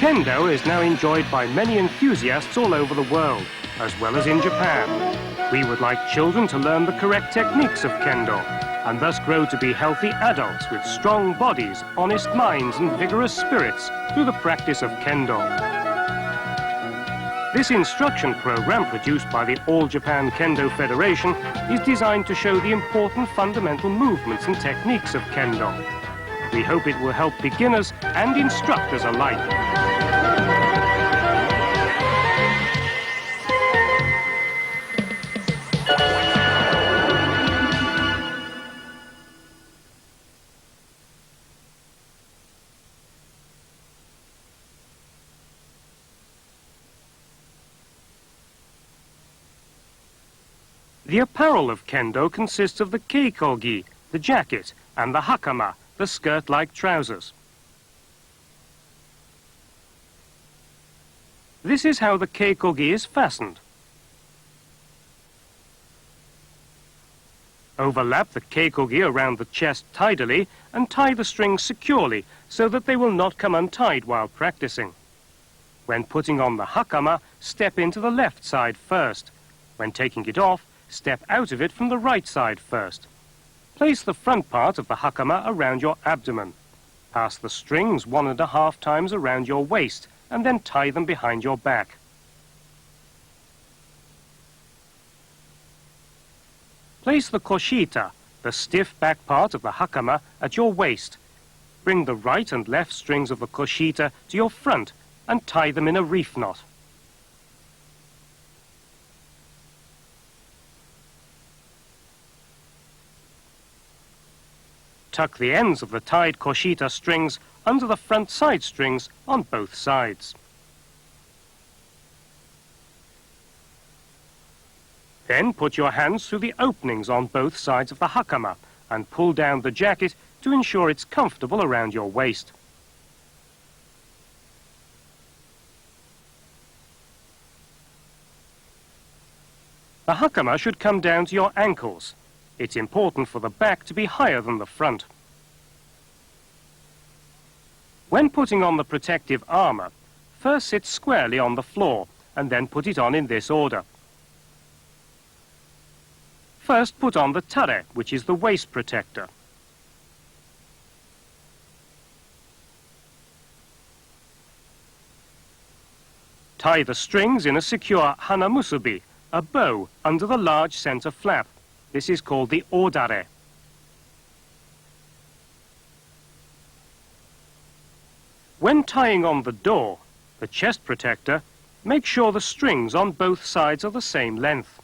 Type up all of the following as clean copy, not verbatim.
Kendo is now enjoyed by many enthusiasts all over the world, as well as in Japan. We would like children to learn the correct techniques of Kendo, and thus grow to be healthy adults with strong bodies, honest minds, and vigorous spirits through the practice of Kendo. This instruction program, produced by the All Japan Kendo Federation, is designed to show the important fundamental movements and techniques of Kendo. We hope it will help beginners and instructors alike. The apparel of Kendo consists of the keikogi, the jacket, and the hakama, the skirt-like trousers. This is how the keikogi is fastened. Overlap the keikogi around the chest tidily and tie the strings securely so that they will not come untied while practicing. When putting on the hakama, step into the left side first. When taking it off, step out of it from the right side first. Place the front part of the hakama around your abdomen. Pass the strings 1.5 times around your waist and then tie them behind your back. Place the koshita, the stiff back part of the hakama, at your waist. Bring the right and left strings of the koshita to your front and tie them in a reef knot. Tuck the ends of the tied koshita strings under the front side strings on both sides. Then put your hands through the openings on both sides of the hakama and pull down the jacket to ensure it's comfortable around your waist. The hakama should come down to your ankles. It's important for the back to be higher than the front. When putting on the protective armor, first sit squarely on the floor and then put it on in this order. First put on the tare, which is the waist protector. Tie the strings in a secure hanamusubi, a bow under the large center flap. This is called the odare. When tying on the door, the chest protector, make sure the strings on both sides are the same length.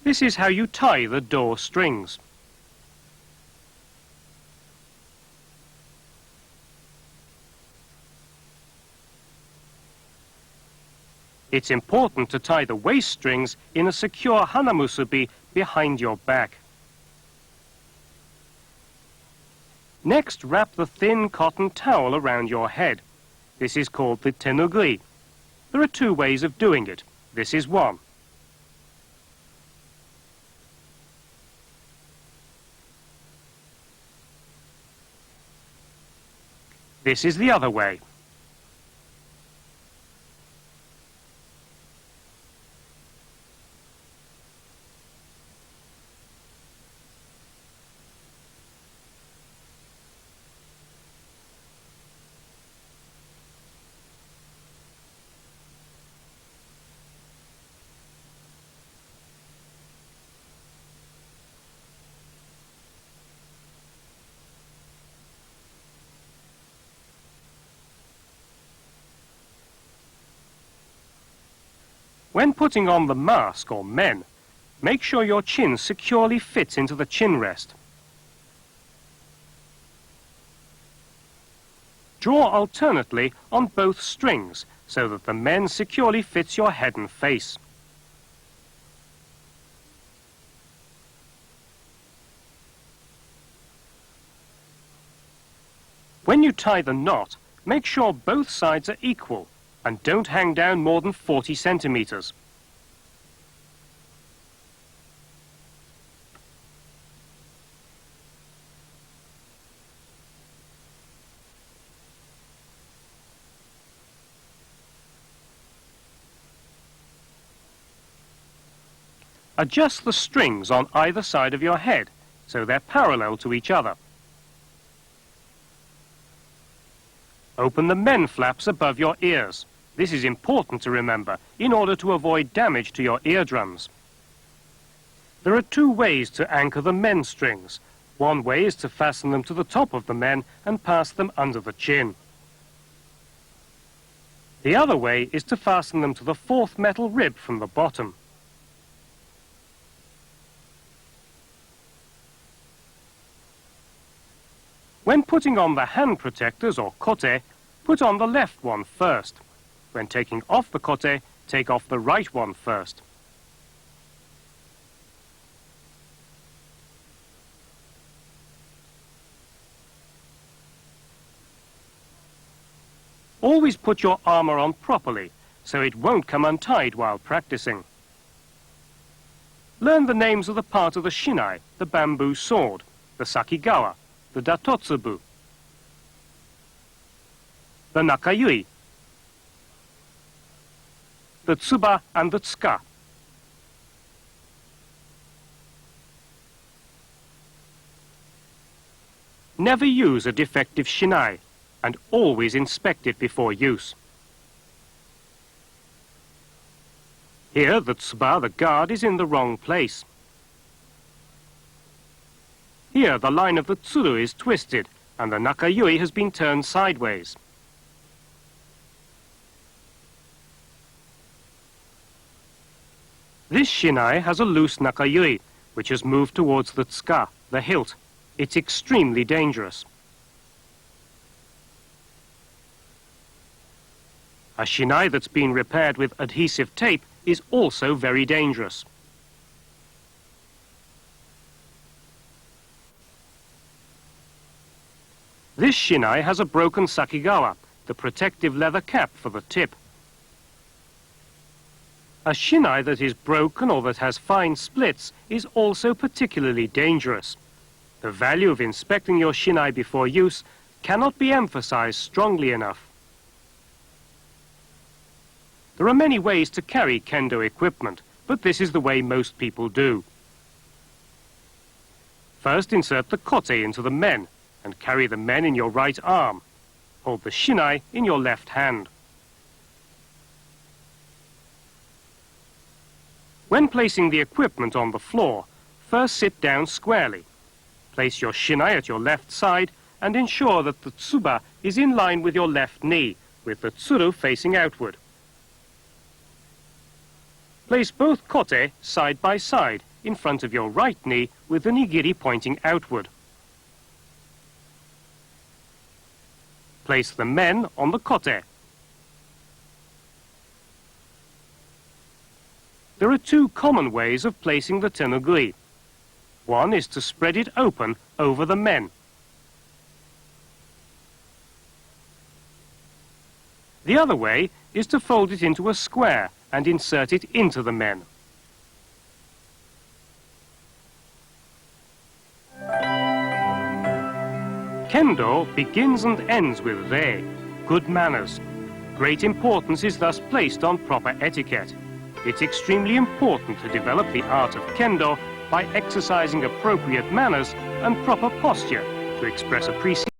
This is how you tie the door strings. It's important to tie the waist strings in a secure hanamusubi behind your back. Next, wrap the thin cotton towel around your head. This is called the tenugui. There are 2 ways of doing it. This is one. This is the other way. When putting on the mask, or men, make sure your chin securely fits into the chin rest. Draw alternately on both strings so that the men securely fits your head and face. When you tie the knot, make sure both sides are equal and don't hang down more than 40 centimeters. Adjust the strings on either side of your head so they're parallel to each other. Open the men flaps above your ears. This is important to remember in order to avoid damage to your eardrums. There are two ways to anchor the men strings. One way is to fasten them to the top of the men and pass them under the chin. The other way is to fasten them to the fourth metal rib from the bottom. When putting on the hand protectors or kote, put on the left one first. When taking off the kote, take off the right one first. Always put your armor on properly, so it won't come untied while practicing. Learn the names of the part of the shinai, the bamboo sword, the sakigawa, the datotsubu, the nakayui, the tsuba and the tsuka. Never use a defective shinai, and always inspect it before use. Here the tsuba, the guard, is in the wrong place. Here the line of the tsuru is twisted and the nakayui has been turned sideways. This shinai has a loose nakayui, which has moved towards the tsuka, the hilt. It's extremely dangerous. A shinai that's been repaired with adhesive tape is also very dangerous. This shinai has a broken sakigawa, the protective leather cap for the tip. A shinai that is broken or that has fine splits is also particularly dangerous. The value of inspecting your shinai before use cannot be emphasized strongly enough. There are many ways to carry kendo equipment, but this is the way most people do. First, insert the kote into the men and carry the men in your right arm. Hold the shinai in your left hand. When placing the equipment on the floor, first sit down squarely. Place your shinai at your left side and ensure that the tsuba is in line with your left knee, with the tsuru facing outward. Place both kote side by side in front of your right knee with the nigiri pointing outward. Place the men on the kote. There are two common ways of placing the tenugui. One is to spread it open over the men. The other way is to fold it into a square and insert it into the men. Kendo begins and ends with rei, good manners. Great importance is thus placed on proper etiquette. It's extremely important to develop the art of kendo by exercising appropriate manners and proper posture to express appreciation.